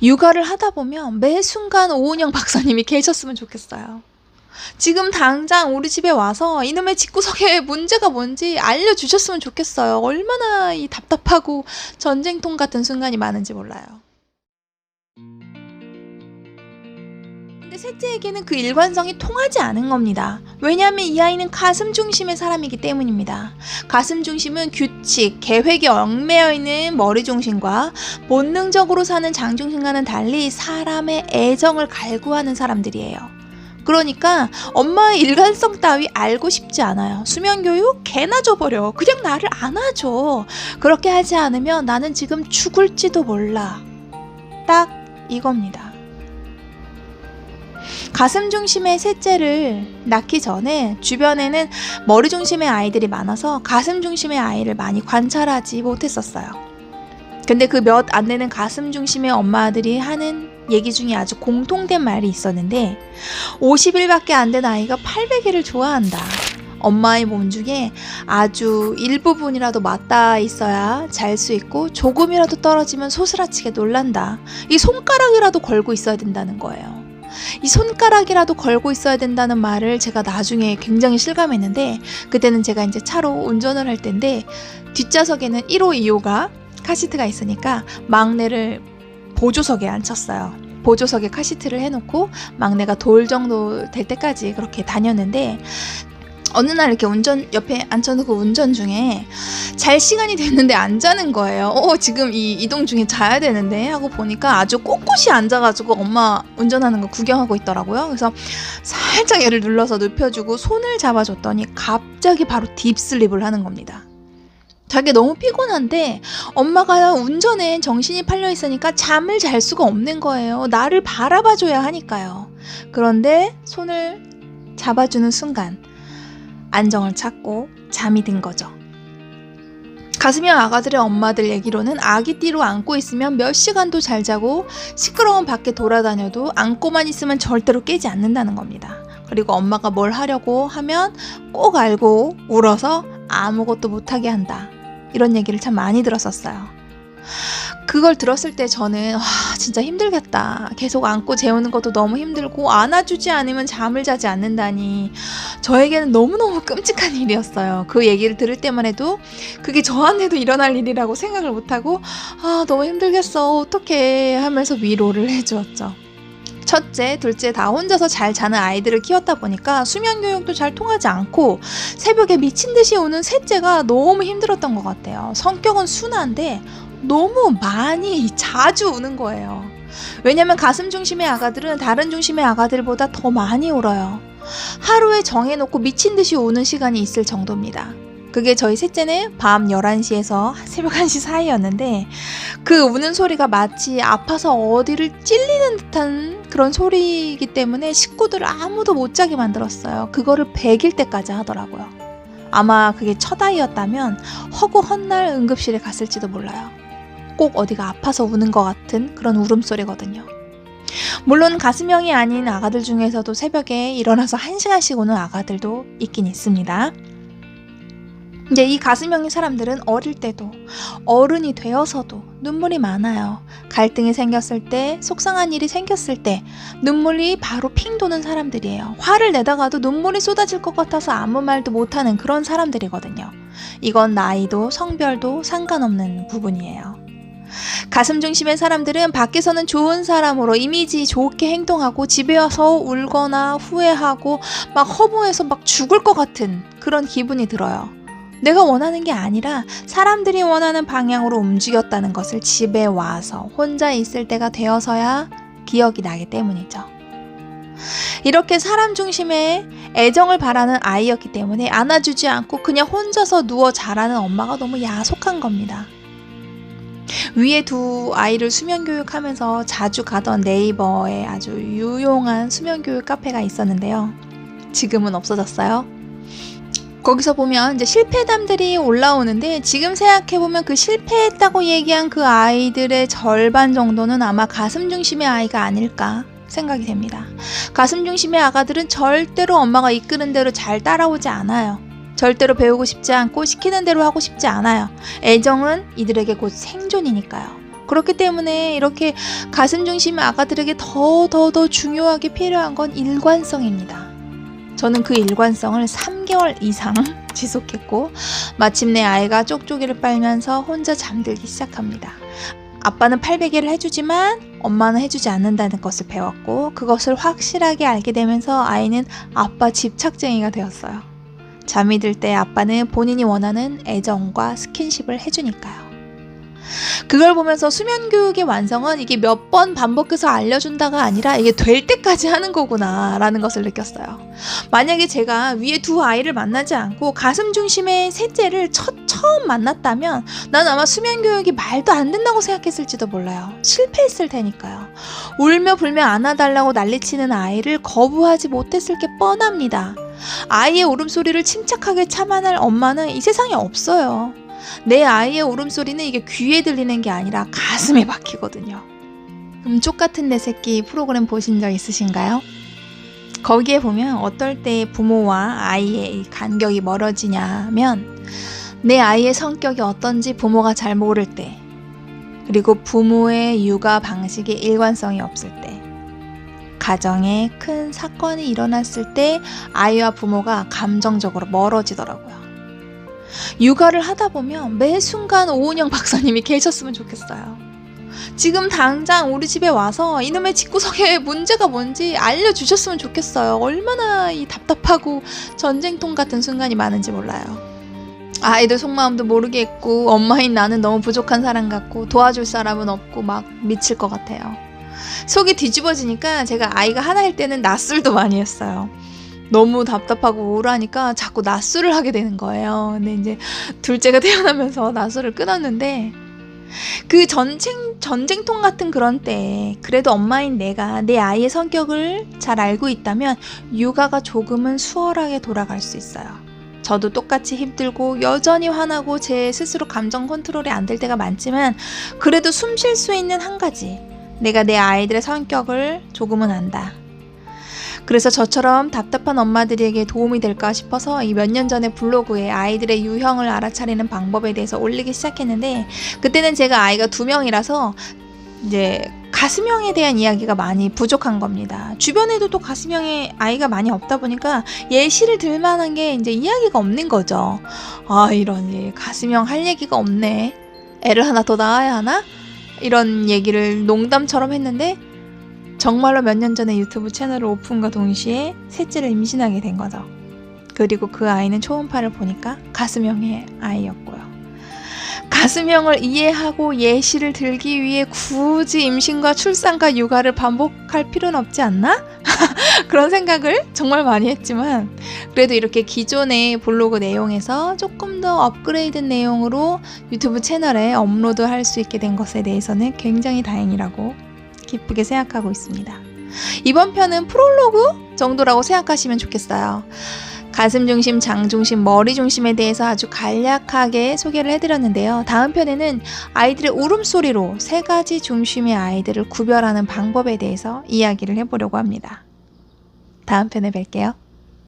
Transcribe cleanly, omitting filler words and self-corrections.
육아를 하다 보면 매 순간 오은영 박사님이 계셨으면 좋겠어요. 지금 당장 우리 집에 와서 이놈의 집구석에 문제가 뭔지 알려주셨으면 좋겠어요. 얼마나 이 답답하고 전쟁통 같은 순간이 많은지 몰라요. 근데 셋째에게는 그 일관성이 통하지 않은 겁니다. 왜냐하면 이 아이는 가슴 중심의 사람이기 때문입니다. 가슴 중심은 규칙, 계획에 얽매여 있는 머리 중심과 본능적으로 사는 장 중심과는 달리 사람의 애정을 갈구하는 사람들이에요. 그러니까 엄마의 일관성 따위 알고 싶지 않아요. 수면교육 개나 줘버려. 그냥 나를 안아줘. 그렇게 하지 않으면 나는 지금 죽을지도 몰라. 딱 이겁니다. 가슴 중심의 셋째를 낳기 전에 주변에는 머리 중심의 아이들이 많아서 가슴 중심의 아이를 많이 관찰하지 못했었어요. 근데 그 몇 안 되는 가슴 중심의 엄마들이 하는 얘기 중에 아주 공통된 말이 있었는데 50일밖에 안 된 아이가 800일을 좋아한다. 엄마의 몸 중에 아주 일부분이라도 맞닿아 있어야 잘 수 있고 조금이라도 떨어지면 소스라치게 놀란다. 이 손가락이라도 걸고 있어야 된다는 거예요. 이 손가락이라도 걸고 있어야 된다는 말을 제가 나중에 굉장히 실감했는데 그때는 제가 이제 차로 운전을 할 텐데 뒷좌석에는 1호, 2호가 카시트가 있으니까 막내를 보조석에 앉혔어요. 보조석에 카시트를 해놓고 막내가 돌 정도 될 때까지 그렇게 다녔는데 어느 날 이렇게 운전 옆에 앉혀놓고 운전 중에 잘 시간이 됐는데 안 자는 거예요. 지금 이 이동 중에 자야 되는데 하고 보니까 아주 꼿꼿이 앉아가지고 엄마 운전하는 거 구경하고 있더라고요. 그래서 살짝 얘를 눌러서 눕혀주고 손을 잡아줬더니 갑자기 바로 딥슬립을 하는 겁니다. 자기 너무 피곤한데 엄마가 운전에 정신이 팔려 있으니까 잠을 잘 수가 없는 거예요. 나를 바라봐줘야 하니까요. 그런데 손을 잡아주는 순간 안정을 찾고 잠이 든 거죠. 가슴형 아가들의 엄마들 얘기로는 아기띠로 안고 있으면 몇 시간도 잘 자고 시끄러운 밖에 돌아다녀도 안고만 있으면 절대로 깨지 않는다는 겁니다. 그리고 엄마가 뭘 하려고 하면 꼭 알고 울어서 아무것도 못하게 한다. 이런 얘기를 참 많이 들었었어요. 그걸 들었을 때 저는 진짜 힘들겠다. 계속 안고 재우는 것도 너무 힘들고 안아주지 않으면 잠을 자지 않는다니 저에게는 너무너무 끔찍한 일이었어요. 그 얘기를 들을 때만 해도 그게 저한테도 일어날 일이라고 생각을 못하고 너무 힘들겠어 어떡해 하면서 위로를 해주었죠. 첫째, 둘째 다 혼자서 잘 자는 아이들을 키웠다 보니까 수면 교육도 잘 통하지 않고 새벽에 미친 듯이 우는 셋째가 너무 힘들었던 것 같아요. 성격은 순한데 너무 많이 자주 우는 거예요. 왜냐면 가슴 중심의 아가들은 다른 중심의 아가들보다 더 많이 울어요. 하루에 정해놓고 미친 듯이 우는 시간이 있을 정도입니다. 그게 저희 셋째는 밤 11시에서 새벽 1시 사이였는데 그 우는 소리가 마치 아파서 어디를 찔리는 듯한 그런 소리이기 때문에 식구들을 아무도 못 자게 만들었어요. 그거를 100일 때까지 하더라고요. 아마 그게 첫 아이였다면 허구 헛날 응급실에 갔을지도 몰라요. 꼭 어디가 아파서 우는 것 같은 그런 울음소리거든요. 물론 가슴형이 아닌 아가들 중에서도 새벽에 일어나서 1시간씩 우는 아가들도 있긴 있습니다. 이제 이 가슴형의 사람들은 어릴 때도 어른이 되어서도 눈물이 많아요. 갈등이 생겼을 때, 속상한 일이 생겼을 때 눈물이 바로 핑 도는 사람들이에요. 화를 내다가도 눈물이 쏟아질 것 같아서 아무 말도 못하는 그런 사람들이거든요. 이건 나이도 성별도 상관없는 부분이에요. 가슴 중심의 사람들은 밖에서는 좋은 사람으로 이미지 좋게 행동하고 집에 와서 울거나 후회하고 막 허무해서 막 죽을 것 같은 그런 기분이 들어요. 내가 원하는 게 아니라 사람들이 원하는 방향으로 움직였다는 것을 집에 와서 혼자 있을 때가 되어서야 기억이 나기 때문이죠. 이렇게 사람 중심의 애정을 바라는 아이였기 때문에 안아주지 않고 그냥 혼자서 누워 자라는 엄마가 너무 야속한 겁니다. 위에 두 아이를 수면교육하면서 자주 가던 네이버에 아주 유용한 수면교육 카페가 있었는데요. 지금은 없어졌어요. 거기서 보면 이제 실패담들이 올라오는데 지금 생각해보면 그 실패했다고 얘기한 그 아이들의 절반 정도는 아마 가슴 중심의 아이가 아닐까 생각이 됩니다. 가슴 중심의 아가들은 절대로 엄마가 이끄는 대로 잘 따라오지 않아요. 절대로 배우고 싶지 않고 시키는 대로 하고 싶지 않아요. 애정은 이들에게 곧 생존이니까요. 그렇기 때문에 이렇게 가슴 중심의 아가들에게 더 중요하게 필요한 건 일관성입니다. 저는 그 일관성을 3개월 이상 지속했고 마침내 아이가 쪽쪽이를 빨면서 혼자 잠들기 시작합니다. 아빠는 팔베개를 해주지만 엄마는 해주지 않는다는 것을 배웠고 그것을 확실하게 알게 되면서 아이는 아빠 집착쟁이가 되었어요. 잠이 들 때 아빠는 본인이 원하는 애정과 스킨십을 해주니까요. 그걸 보면서 수면 교육의 완성은 이게 몇 번 반복해서 알려준다가 아니라 이게 될 때까지 하는 거구나 라는 것을 느꼈어요. 만약에 제가 위에 두 아이를 만나지 않고 가슴 중심의 셋째를 처음 만났다면 난 아마 수면 교육이 말도 안 된다고 생각했을지도 몰라요. 실패했을 테니까요. 울며 불며 안아달라고 난리치는 아이를 거부하지 못했을 게 뻔합니다. 아이의 울음소리를 침착하게 참아낼 엄마는 이 세상에 없어요. 내 아이의 울음소리는 이게 귀에 들리는 게 아니라 가슴에 박히거든요. 금쪽 같은 내 새끼 프로그램 보신 적 있으신가요? 거기에 보면 어떨 때 부모와 아이의 이 간격이 멀어지냐면 내 아이의 성격이 어떤지 부모가 잘 모를 때, 그리고 부모의 육아 방식의 일관성이 없을 때, 가정에 큰 사건이 일어났을 때 아이와 부모가 감정적으로 멀어지더라고요. 육아를 하다 보면 매 순간 오은영 박사님이 계셨으면 좋겠어요. 지금 당장 우리 집에 와서 이놈의 집구석에 문제가 뭔지 알려주셨으면 좋겠어요. 얼마나 이 답답하고 전쟁통 같은 순간이 많은지 몰라요. 아이들 속마음도 모르겠고 엄마인 나는 너무 부족한 사람 같고 도와줄 사람은 없고 막 미칠 것 같아요. 속이 뒤집어지니까 제가 아이가 하나일 때는 낮술도 많이 했어요. 너무 답답하고 우울하니까 자꾸 낮술을 하게 되는 거예요. 근데 이제 둘째가 태어나면서 낮술을 끊었는데 그 전쟁통 같은 그런 때 그래도 엄마인 내가 내 아이의 성격을 잘 알고 있다면 육아가 조금은 수월하게 돌아갈 수 있어요. 저도 똑같이 힘들고 여전히 화나고 제 스스로 감정 컨트롤이 안 될 때가 많지만 그래도 숨 쉴 수 있는 한 가지, 내가 내 아이들의 성격을 조금은 안다. 그래서 저처럼 답답한 엄마들에게 도움이 될까 싶어서 이 몇 년 전에 블로그에 아이들의 유형을 알아차리는 방법에 대해서 올리기 시작했는데 그때는 제가 아이가 2명이라서 이제 가슴형에 대한 이야기가 많이 부족한 겁니다. 주변에도 또 가슴형의 아이가 많이 없다 보니까 예시를 들 만한 게 이제 이야기가 없는 거죠. 아, 이런 가슴형 할 얘기가 없네. 애를 하나 더 낳아야 하나? 이런 얘기를 농담처럼 했는데 정말로 몇 년 전에 유튜브 채널을 오픈과 동시에 셋째를 임신하게 된 거죠. 그리고 그 아이는 초음파를 보니까 가슴형의 아이였고요. 가슴형을 이해하고 예시를 들기 위해 굳이 임신과 출산과 육아를 반복할 필요는 없지 않나? 그런 생각을 정말 많이 했지만 그래도 이렇게 기존의 블로그 내용에서 조금 더 업그레이드 내용으로 유튜브 채널에 업로드할 수 있게 된 것에 대해서는 굉장히 다행이라고 기쁘게 생각하고 있습니다. 이번 편은 프롤로그 정도라고 생각하시면 좋겠어요. 가슴 중심, 장 중심, 머리 중심에 대해서 아주 간략하게 소개를 해드렸는데요. 다음 편에는 아이들의 울음소리로 3가지 중심의 아이들을 구별하는 방법에 대해서 이야기를 해보려고 합니다. 다음 편에 뵐게요.